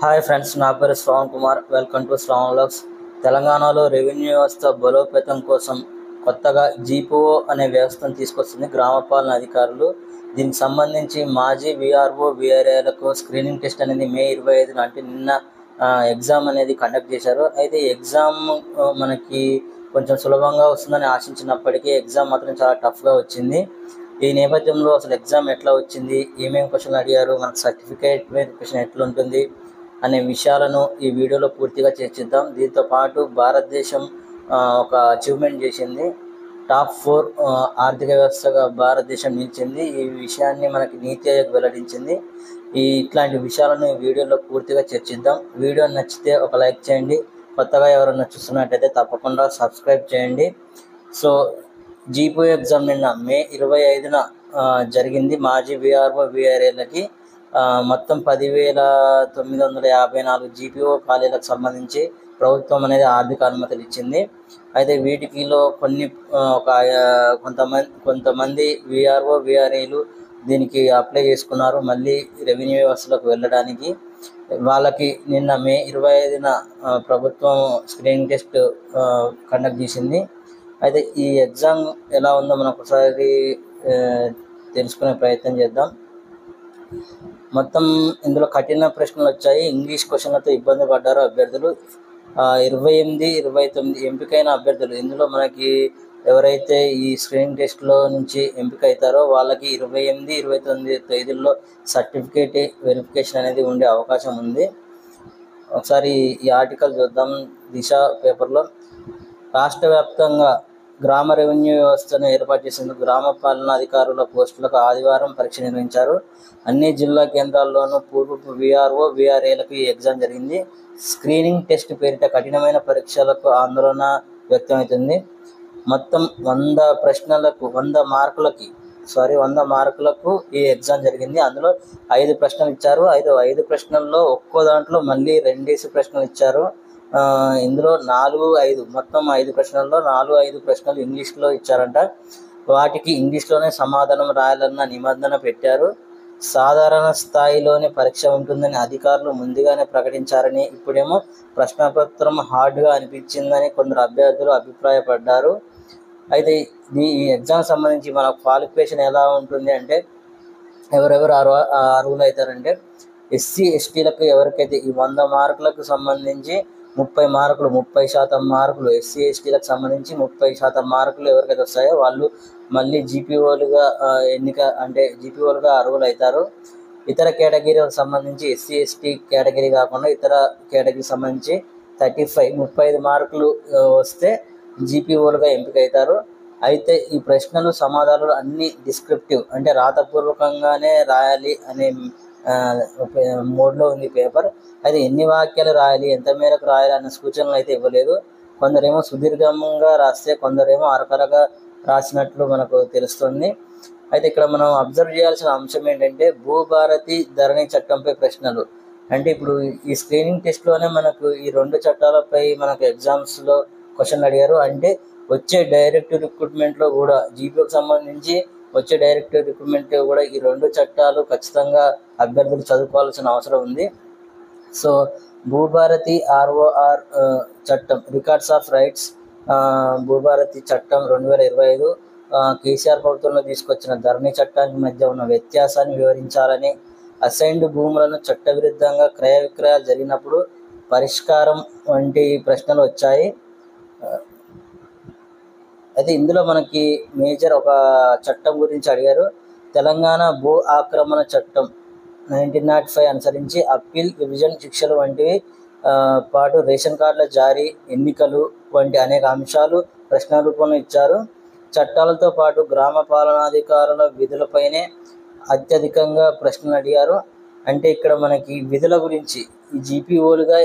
Hi friends, నా పేరు Shravan Kumar. Welcome to Shravan vlogs. తెలంగాణలో రెవెన్యూ వ్యవస్థ బలోపేతం కోసం కొత్తగా జీపీఓ అనే వ్యవస్థను తీసుకొస్తుంది గ్రామపాలన అధికారులు. దీనికి సంబంధించి మాజీ వీఆర్ఓ వీఆర్ఏలకు స్క్రీనింగ్ టెస్ట్ అనేది మే 25 అంటే నిన్న ఎగ్జామ్ అనేది కండక్ట్ చేశారు. అయితే ఎగ్జామ్ మనకి కొంచెం సులభంగా వస్తుందని ఆశించినప్పటికీ ఎగ్జామ్ మాత్రం చాలా టఫ్గా వచ్చింది. ఈ నేపథ్యంలో అసలు ఎగ్జామ్ ఎట్లా వచ్చింది, ఏమేమి క్వశ్చన్లు అడిగారు, మనకు సర్టిఫికేట్ వెరిఫికేషన్ ఎట్లుంటుంది అనే విషయాలను ఈ వీడియోలో పూర్తిగా చర్చిద్దాం. దీంతో పాటు భారతదేశం ఒక అచీవ్మెంట్ చేసింది. టాప్ 4 ఆర్థిక వ్యవస్థగా భారతదేశం నిలిచింది. ఈ విషయాన్ని మనకి నీతి ఆయోగ్ వెల్లడించింది. ఇట్లాంటి విషయాలను ఈ వీడియోలో పూర్తిగా చర్చిద్దాం. వీడియో నచ్చితే ఒక లైక్ చేయండి. కొత్తగా ఎవరైనా చూస్తున్నట్టయితే తప్పకుండా సబ్స్క్రైబ్ చేయండి. సో జీపీఓ ఎగ్జామ్ నిన్న మే 25న జరిగింది. మాజీ వీఆర్ఓ వీఆర్ఏలకి మొత్తం 10,954 జీపీఓ ఖాళీలకు సంబంధించి ప్రభుత్వం అనేది ఆర్థిక అనుమతులు ఇచ్చింది. అయితే వీటికిలో కొంతమంది వీఆర్ఓ వీఆర్ఏలు దీనికి అప్లై చేసుకున్నారు మళ్ళీ రెవెన్యూ వ్యవస్థలోకి వెళ్ళడానికి. వాళ్ళకి నిన్న మే 25న ప్రభుత్వం స్క్రీనింగ్ టెస్ట్ కండక్ట్ చేసింది. అయితే ఈ ఎగ్జామ్ ఎలా ఉందో మనం ఒకసారి తెలుసుకునే ప్రయత్నం చేద్దాం. మొత్తం ఇందులో కఠిన ప్రశ్నలు వచ్చాయి. ఇంగ్లీష్ క్వశ్చన్లతో ఇబ్బంది పడ్డారు అభ్యర్థులు. 28, 29 ఎంపికైన అభ్యర్థులు. ఇందులో మనకి ఎవరైతే ఈ స్క్రీనింగ్ టెస్ట్లో నుంచి ఎంపిక అవుతారో వాళ్ళకి 28, 29 తేదీల్లో సర్టిఫికేట్ వెరిఫికేషన్ అనేది ఉండే అవకాశం ఉంది. ఒకసారి ఈ ఆర్టికల్ చూద్దాం. దిశ పేపర్లో రాష్ట్ర వ్యాప్తంగా గ్రామ రెవెన్యూ వ్యవస్థను ఏర్పాటు చేసేందుకు గ్రామ పాలనా అధికారుల పోస్టులకు ఆదివారం పరీక్ష నిర్వహించారు. అన్ని జిల్లా కేంద్రాల్లోనూ పూర్వపు వీఆర్ఓ వీఆర్ఏలకు ఈ ఎగ్జామ్ జరిగింది. స్క్రీనింగ్ టెస్ట్ పేరిట కఠినమైన పరీక్షలకు ఆందోళన వ్యక్తమవుతుంది. మొత్తం 100 మార్కులకు ఈ ఎగ్జామ్ జరిగింది. అందులో 5 ప్రశ్నలు ఇచ్చారు. 5 ప్రశ్నల్లో ఒక్కో దాంట్లో మళ్ళీ 2 ప్రశ్నలు ఇచ్చారు. ఇందులో 4, 5 మొత్తం 5 ప్రశ్నల్లో 4, 5 ప్రశ్నలు ఇంగ్లీష్లో ఇచ్చారంట. వాటికి ఇంగ్లీష్లోనే సమాధానం రాయాలన్న నిబంధన పెట్టారు. సాధారణ స్థాయిలోనే పరీక్ష ఉంటుందని అధికారులు ముందుగానే ప్రకటించారని, ఇప్పుడేమో ప్రశ్నపత్రం హార్డ్గా అనిపించిందని కొందరు అభ్యర్థులు అభిప్రాయపడ్డారు. అయితే ఈ ఎగ్జామ్ సంబంధించి మన క్వాలిఫికేషన్ ఎలా ఉంటుంది అంటే ఎవరెవరు అర్హులు అవుతారంటే ఎస్సీ ఎస్టీలకు ఎవరికైతే ఈ 100 మార్కులకు సంబంధించి 30% మార్కులు ఎస్సీ ఎస్టీలకు సంబంధించి 30% మార్కులు ఎవరికైతే వస్తాయో వాళ్ళు మళ్ళీ జీపీఓలుగా జీపీఓలుగా అర్హులు అవుతారు. ఇతర కేటగిరీలకు సంబంధించి ఎస్సీ ఎస్టీ కేటగిరీ కాకుండా ఇతర కేటగిరీకి సంబంధించి 35 మార్కులు వస్తే జీపీఓలుగా ఎంపిక అవుతారు. అయితే ఈ ప్రశ్నలు సమాధానాలు అన్ని డిస్క్రిప్టివ్ అంటే రాతపూర్వకంగానే రాయాలి అనే మోడ్లో ఉంది పేపర్. అయితే ఎన్ని వాక్యాలు రాయాలి, ఎంత మేరకు రాయాలి అనే సూచనలు అయితే ఇవ్వలేదు. కొందరేమో సుదీర్ఘంగా రాస్తే, కొందరేమో అరకరగా రాసినట్లు మనకు తెలుస్తుంది. అయితే ఇక్కడ మనం అబ్జర్వ్ చేయాల్సిన అంశం ఏంటంటే భూభారతి ధరణి చట్టంపై ప్రశ్నలు. అంటే ఇప్పుడు ఈ స్క్రీనింగ్ టెస్ట్లోనే మనకు ఈ 2 చట్టాలపై మనకు ఎగ్జామ్స్లో క్వశ్చన్లు అడిగారు. అంటే వచ్చే డైరెక్ట్ రిక్రూట్మెంట్లో కూడా జీపీఓకి సంబంధించి వచ్చే డైరెక్ట్ రిక్రూట్మెంట్ కూడా ఈ 2 చట్టాలు ఖచ్చితంగా అభ్యర్థులు చదువుకోవాల్సిన అవసరం ఉంది. సో భూభారతి ROR చట్టం రికార్డ్స్ ఆఫ్ రైట్స్ భూభారతి చట్టం 2025 కేసీఆర్ ప్రభుత్వంలో తీసుకొచ్చిన ధరణి చట్టానికి మధ్య ఉన్న వ్యత్యాసాన్ని వివరించాలని, అసైన్డ్ భూములను చట్టవిరుద్ధంగా క్రయ విక్రయాలు జరిగినప్పుడు పరిష్కారం వంటి ప్రశ్నలు వచ్చాయి. అయితే ఇందులో మనకి మేజర్ ఒక చట్టం గురించి అడిగారు. తెలంగాణ భూ ఆక్రమణ చట్టం 1905 అనుసరించి అప్పీల్, రివిజన్ శిక్షలు వంటివి పాటు రేషన్ కార్డుల జారీ, ఎన్నికలు వంటి అనేక అంశాలు ప్రశ్న రూపంలో ఇచ్చారు. చట్టాలతో పాటు గ్రామ పాలనాధికారుల విధులపైనే అత్యధికంగా ప్రశ్నలు అడిగారు. అంటే ఇక్కడ మనకి విధుల గురించి ఈ జీపీఓలుగా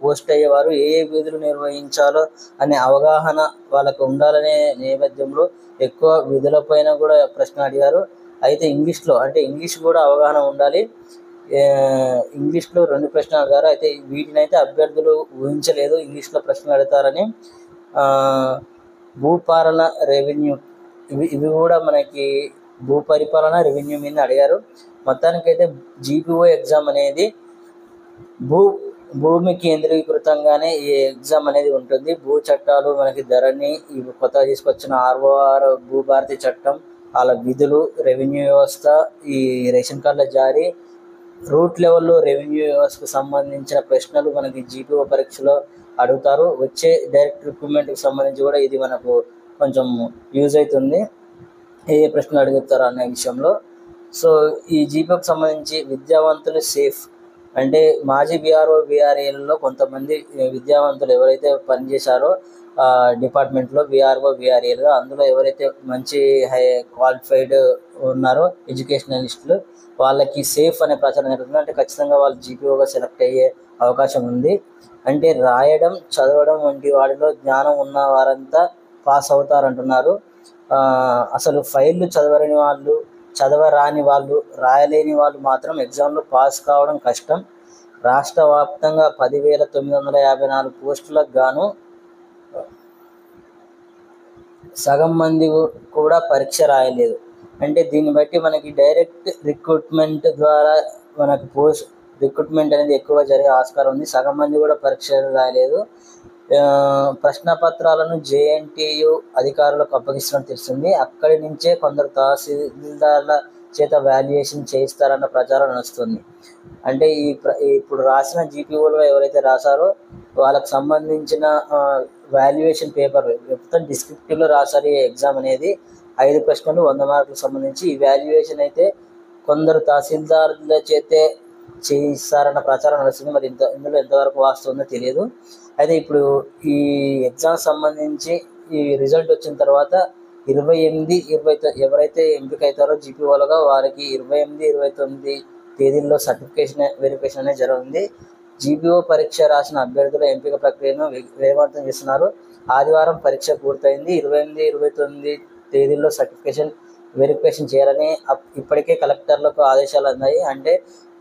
పోస్ట్ అయ్యేవారు ఏ విధులు నిర్వహించాలో అనే అవగాహన వాళ్ళకు ఉండాలనే నేపథ్యంలో ఎక్కువ విధులపైన కూడా ప్రశ్న అడిగారు. అయితే ఇంగ్లీష్ కూడా అవగాహన ఉండాలి. ఇంగ్లీష్లో 2 ప్రశ్నలు అడిగారు. అయితే వీటినైతే అభ్యర్థులు ఊహించలేదు ఇంగ్లీష్లో ప్రశ్నలు అడుగుతారని. భూపాలన రెవెన్యూ ఇవి కూడా మనకి భూపరిపాలన రెవెన్యూ మీద అడిగారు. మొత్తానికైతే జీపీఓ ఎగ్జామ్ అనేది భూ భూమి కేంద్రీకృతంగానే ఈ ఎగ్జామ్ అనేది ఉంటుంది. భూ చట్టాలు మనకి ధరణి, ఇవి కొత్తగా తీసుకొచ్చిన ROR భూభారతి చట్టం, వాళ్ళ విధులు, రెవెన్యూ వ్యవస్థ, ఈ రేషన్ కార్డుల జారీ, రూట్ లెవెల్లో రెవెన్యూ వ్యవస్థకు సంబంధించిన ప్రశ్నలు మనకి GPO పరీక్షలో అడుగుతారు. వచ్చే డైరెక్ట్ రిక్రూట్మెంట్కి సంబంధించి కూడా ఇది మనకు కొంచెం యూజ్ అవుతుంది, ఏ ప్రశ్నలు అడుగుతారు అనే విషయంలో. సో ఈ GPOకి సంబంధించి విద్యావంతులు సేఫ్ అంటే మాజీ BRO VRAలలో కొంతమంది విద్యావంతులు ఎవరైతే పనిచేశారో డిపార్ట్మెంట్లో VRO VRAలుగా, అందులో ఎవరైతే మంచి క్వాలిఫైడ్ ఉన్నారో ఎడ్యుకేషనలిస్టులు, వాళ్ళకి సేఫ్ అనే ప్రచారం జరుగుతుంది. అంటే ఖచ్చితంగా వాళ్ళు GPOగా సెలెక్ట్ అయ్యే అవకాశం ఉంది. అంటే రాయడం, చదవడం వంటి వాటిలో జ్ఞానం ఉన్న వారంతా పాస్ అవుతారంటున్నారు. అసలు ఫైళ్ళు చదవరాని వాళ్ళు, రాయలేని వాళ్ళు మాత్రం ఎగ్జామ్లో పాస్ కావడం కష్టం. రాష్ట్ర వ్యాప్తంగా 10,954 పోస్టులకు గాను సగం మంది కూడా పరీక్ష రాయలేదు. అంటే దీన్ని బట్టి మనకి డైరెక్ట్ రిక్రూట్మెంట్ ద్వారా మనకు రిక్రూట్మెంట్ అనేది ఎక్కువగా జరిగే ఆస్కారం ఉంది. సగం మంది కూడా పరీక్షలు రాయలేదు. ప్రశ్నపత్రాలను JNTU అధికారులకు అప్పగిస్తున్నట్టు తెలుస్తుంది. అక్కడి నుంచే కొందరు తహసీల్దార్ల చేత వాల్యుయేషన్ చేయిస్తారన్న ప్రచారం నడుస్తుంది. అంటే ఇప్పుడు రాసిన GPOలో ఎవరైతే రాశారో వాళ్ళకి సంబంధించిన వాల్యుయేషన్ పేపర్ మొత్తం డిస్క్రిప్టివ్లో రాశారు. ఈ ఎగ్జామ్ అనేది 5 ప్రశ్నలు 100 మార్కులకు సంబంధించి. ఈ వాల్యుయేషన్ అయితే కొందరు తహసీల్దార్ల చేతే చేయిస్తారన్న ప్రచారం నడుస్తుంది. మరి ఇందులో ఎంతవరకు వాస్తవందో తెలియదు. అయితే ఇప్పుడు ఈ ఎగ్జామ్ సంబంధించి ఈ రిజల్ట్ వచ్చిన తర్వాత 28, 29 ఎవరైతే ఎంపిక అవుతారో GPOలుగా వారికి 28, 29 తేదీల్లో వెరిఫికేషన్ అనేది జరుగుతుంది. GPO పరీక్ష రాసిన అభ్యర్థుల ఎంపిక ప్రక్రియను వేగవంతం చేస్తున్నారు. ఆదివారం పరీక్ష పూర్తయింది. 28, 29 తేదీల్లో వెరిఫికేషన్ చేయాలని ఇప్పటికే కలెక్టర్లకు ఆదేశాలు అందాయి. అంటే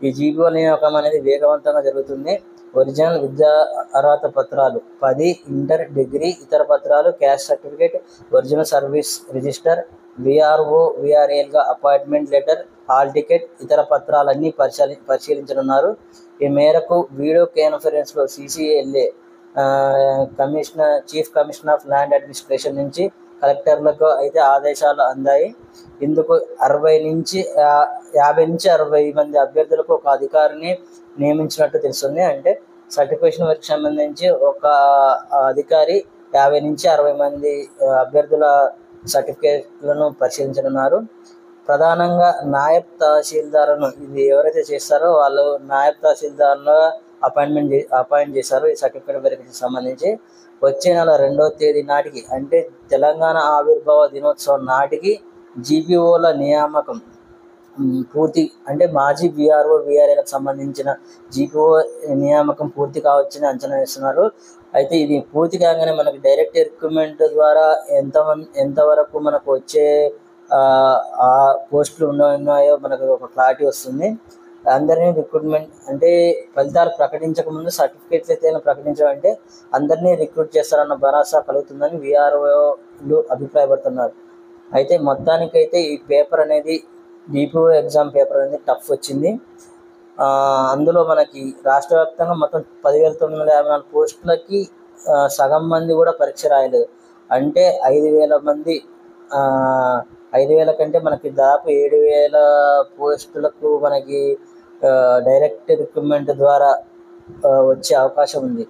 ఈ GPO నియామకం అనేది వేగవంతంగా జరుగుతుంది. ఒరిజినల్ విద్యా అర్హత పత్రాలు 10, ఇంటర్, డిగ్రీ, ఇతర పత్రాలు, caste certificate, original service register, VRO VRAలుగా అపాయింట్మెంట్ లెటర్, హాల్ టికెట్, ఇతర పత్రాలన్నీ పరిశీలించనున్నారు. ఈ మేరకు వీడియో కాన్ఫరెన్స్లో CCLA chief commissioner of land administration నుంచి కలెక్టర్లకు అయితే ఆదేశాలు అందాయి. ఇందుకు 50 నుంచి 60 మంది అభ్యర్థులకు ఒక అధికారిని నియమించినట్టు తెలుస్తుంది. అంటే సర్టిఫికేషన్ వర్క్ సంబంధించి ఒక అధికారి 50 నుంచి 60 మంది అభ్యర్థుల సర్టిఫికేట్లను పరిశీలించనున్నారు. ప్రధానంగా నాయబ్ తహసీల్దార్లను ఇది ఎవరైతే చేస్తారో వాళ్ళు నాయబ్ తహసీల్దార్లో అపాయింట్ చేశారు. ఈ సర్టిఫికేట్ వెరిఫికేషన్ సంబంధించి వచ్చే నెల 2వ తేదీ నాటికి అంటే తెలంగాణ ఆవిర్భావ దినోత్సవం నాటికి GPOల నియామకం పూర్తి, అంటే మాజీ BRO VRAలకు సంబంధించిన GPO నియామకం పూర్తి కావచ్చని అంచనా వేస్తున్నారు. అయితే ఇది పూర్తి కాగానే మనకి డైరెక్ట్ రిక్రూట్మెంట్ ద్వారా ఎంతవరకు మనకు వచ్చే పోస్టులు ఉన్నాయో మనకు ఒక క్లారిటీ వస్తుంది. అందరినీ రిక్రూట్మెంట్ అంటే ఫలితాలు ప్రకటించకముందు సర్టిఫికేట్స్ అయితే ప్రకటించాలంటే అందరినీ రిక్రూట్ చేస్తారన్న భరోసా కలుగుతుందని VROలు అభిప్రాయపడుతున్నారు. అయితే మొత్తానికైతే ఈ పేపర్ అనేది GPO ఎగ్జామ్ పేపర్ అనేది టఫ్ వచ్చింది. అందులో మనకి రాష్ట్ర వ్యాప్తంగా మొత్తం 10,954 పోస్టులకి సగం మంది కూడా పరీక్ష రాయలేదు. అంటే 5,000 మంది 5,000 కంటే మనకి దాదాపు 7,000 పోస్టులకు మనకి డైరెక్ట్ రిక్రూట్మెంట్ ద్వారా వచ్చే అవకాశం ఉంది.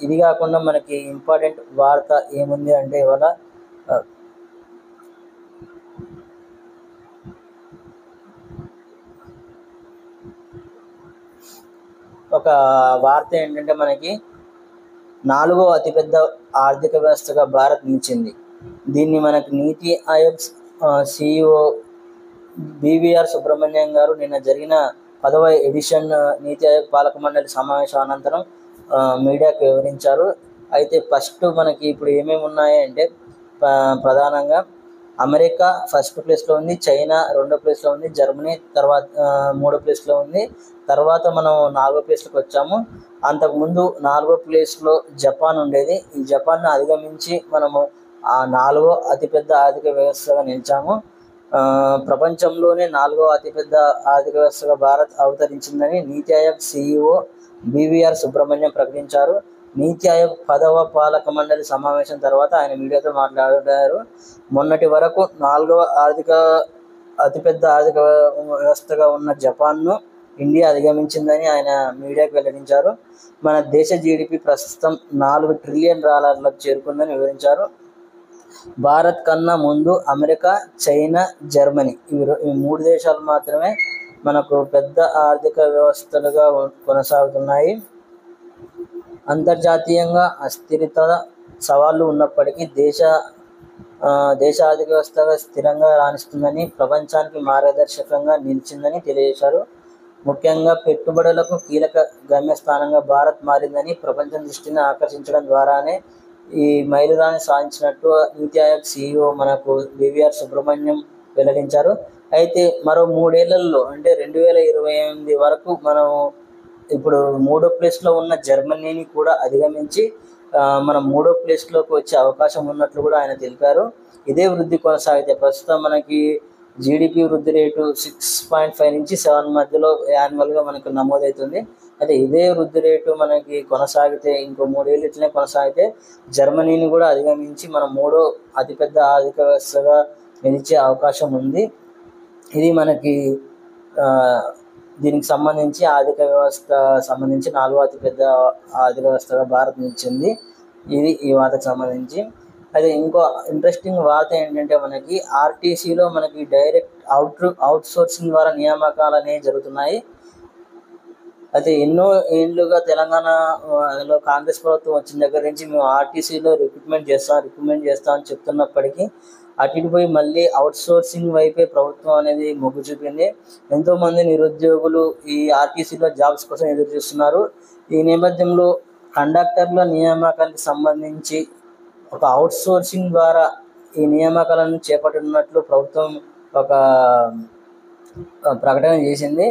ఇది కాకుండా మనకి ఇంపార్టెంట్ వార్త ఏముంది అంటే ఇవాళ ఒక వార్త ఏంటంటే మనకి 4వ అతిపెద్ద ఆర్థిక వ్యవస్థగా భారత్ నిలిచింది. దీన్ని మనకి నీతి ఆయోగ్ CEO BVR సుబ్రహ్మణ్యం గారు నిన్న జరిగిన 10వ ఎడిషన్ నీతి ఆయోగ్ పాలక మండలి సమావేశం అనంతరం మీడియాకు వివరించారు. అయితే ఫస్ట్ మనకి ఇప్పుడు ఏమేమి ఉన్నాయంటే ప్రధానంగా అమెరికా ఫస్ట్ ప్లేస్లో ఉంది, చైనా 2వ ప్లేస్లో ఉంది, జర్మనీ తర్వాత 3వ ప్లేస్లో ఉంది, తర్వాత మనం 4వ ప్లేస్లోకి వచ్చాము. అంతకుముందు 4వ ప్లేస్లో జపాన్ ఉండేది. ఈ జపాన్ను అధిగమించి మనము 4వ అతిపెద్ద ఆర్థిక వ్యవస్థగా నిలిచాము. ప్రపంచంలోనే 4వ అతిపెద్ద ఆర్థిక వ్యవస్థగా భారత్ అవతరించిందని నీతి ఆయోగ్ CEO BVR సుబ్రహ్మణ్యం ప్రకటించారు. నీతి ఆయోగ్ 10వ పాలక మండలి సమావేశం తర్వాత ఆయన మీడియాతో మాట్లాడారు. మొన్నటి వరకు 4వ అతిపెద్ద ఆర్థిక వ్యవస్థగా ఉన్న జపాన్ను ఇండియా అధిగమించిందని ఆయన మీడియాకు వెల్లడించారు. మన దేశ GDP ప్రస్తుతం $4 ట్రిలియన్ చేరుకుందని వివరించారు. భారత్ కన్నా ముందు అమెరికా, చైనా, జర్మనీ ఈ 3 దేశాలు మాత్రమే మనకు పెద్ద ఆర్థిక వ్యవస్థలుగా కొనసాగుతున్నాయి. అంతర్జాతీయంగా అస్థిరత సవాళ్లు ఉన్నప్పటికీ దేశ ఆర్థిక వ్యవస్థగా స్థిరంగా రాణిస్తుందని, ప్రపంచానికి మార్గదర్శకంగా నిలిచిందని తెలియజేశారు. ముఖ్యంగా పెట్టుబడులకు కీలక గమ్యస్థానంగా భారత్ మారిందని, ప్రపంచం దృష్టిని ఆకర్షించడం ద్వారానే ఈ మైలురాయిని సాధించినట్టు నీతి ఆయోగ్ CEO మనకు BVR సుబ్రహ్మణ్యం వెల్లడించారు. అయితే మరో 3 ఏళ్లలో అంటే 2028 వరకు మనం ఇప్పుడు 3వ ప్లేస్లో ఉన్న జర్మనీని కూడా అధిగమించి మనం 3వ ప్లేస్లోకి వచ్చే అవకాశం ఉన్నట్లు కూడా ఆయన తెలిపారు. ఇదే వృద్ధి కొనసాగితే ప్రస్తుతం మనకి GDP వృద్ధి రేటు 6.5 నుంచి 7 మధ్యలో యాన్యువల్గా మనకు నమోదవుతుంది. అయితే ఇదే వృద్ధి రేటు మనకి కొనసాగితే ఇంకో 3 ఏళ్ళు ఇట్లనే కొనసాగితే జర్మనీని కూడా అధిగమించి మనం 3వ అతిపెద్ద ఆర్థిక వ్యవస్థగా నిలిచే అవకాశం ఉంది. ఇది మనకి దీనికి సంబంధించి ఆర్థిక వ్యవస్థ సంబంధించి 4వ అతిపెద్ద ఆర్థిక వ్యవస్థగా భారత్ నిలిచింది. ఇది ఈ వార్తకు సంబంధించి. అయితే ఇంకో ఇంట్రెస్టింగ్ వార్త ఏంటంటే మనకి RTCలో మనకి డైరెక్ట్ అవుట్సోర్సింగ్ ద్వారా నియామకాలు అనేవి జరుగుతున్నాయి. అయితే ఎన్నో ఏళ్ళుగా తెలంగాణలో కాంగ్రెస్ ప్రభుత్వం వచ్చిన దగ్గర నుంచి మేము RTCలో రిక్రూట్మెంట్ చేస్తాం అని చెప్తున్నప్పటికీ అటుపోయి మళ్ళీ అవుట్సోర్సింగ్ వైపే ప్రభుత్వం అనేది మొగ్గు చూపింది. ఎంతోమంది నిరుద్యోగులు ఈ RTCలో జాబ్స్ కోసం ఎదురు చూస్తున్నారు. ఈ నేపథ్యంలో కండక్టర్ల నియామకానికి సంబంధించి ఒక అవుట్సోర్సింగ్ ద్వారా ఈ నియామకాలను చేపట్టనున్నట్లు ప్రభుత్వం ఒక ప్రకటన చేసింది.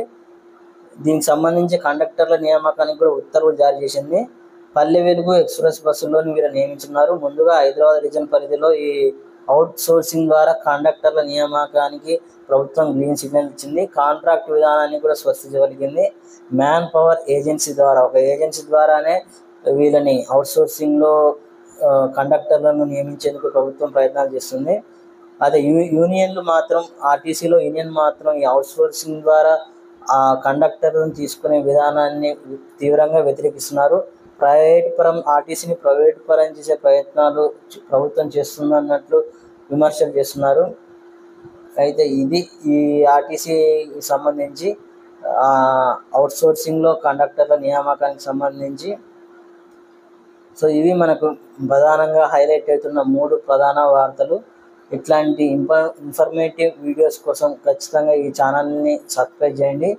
దీనికి సంబంధించి కండక్టర్ల నియామకానికి కూడా ఉత్తర్వులు జారీ చేసింది. పల్లె వెలుగు ఎక్స్ప్రెస్ బస్సుల్లోని వీరు నియమించున్నారు. ముందుగా హైదరాబాద్ రీజన్ పరిధిలో ఈ అవుట్సోర్సింగ్ ద్వారా కండక్టర్ల నియామకానికి ప్రభుత్వం గ్రీన్ సిగ్నల్ ఇచ్చింది. కాంట్రాక్ట్ విధానాన్ని కూడా స్వస్థపరిచింది. మ్యాన్ పవర్ ఏజెన్సీ ద్వారా ఒక ఏజెన్సీ ద్వారానే వీళ్ళని అవుట్సోర్సింగ్లో కండక్టర్లను నియమించేందుకు ప్రభుత్వం ప్రయత్నాలు చేస్తుంది. అదే యూనియన్లు మాత్రం RTCలో యూనియన్ మాత్రం ఈ అవుట్సోర్సింగ్ ద్వారా ఆ కండక్టర్లను తీసుకునే విధానాన్ని తీవ్రంగా వ్యతిరేకిస్తున్నారు. RTCని ప్రైవేట్ పరం చేసే ప్రయత్నాలు ప్రభుత్వం చేస్తుందన్నట్లు విమర్శలు చేస్తున్నారు. అయితే ఇది ఈ RTCకి సంబంధించి అవుట్సోర్సింగ్లో కండక్టర్ల నియామకానికి సంబంధించి. సో ఇవి మనకు ప్రధానంగా హైలైట్ అవుతున్న 3 ప్రధాన వార్తలు. ఇట్లాంటి ఇన్ఫర్మేటివ్ వీడియోస్ కోసం ఖచ్చితంగా ఈ ఛానల్ని సబ్స్క్రైబ్ చేయండి.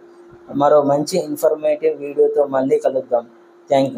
మరో మంచి ఇన్ఫర్మేటివ్ వీడియోతో మళ్ళీ కలుద్దాం. Thank you.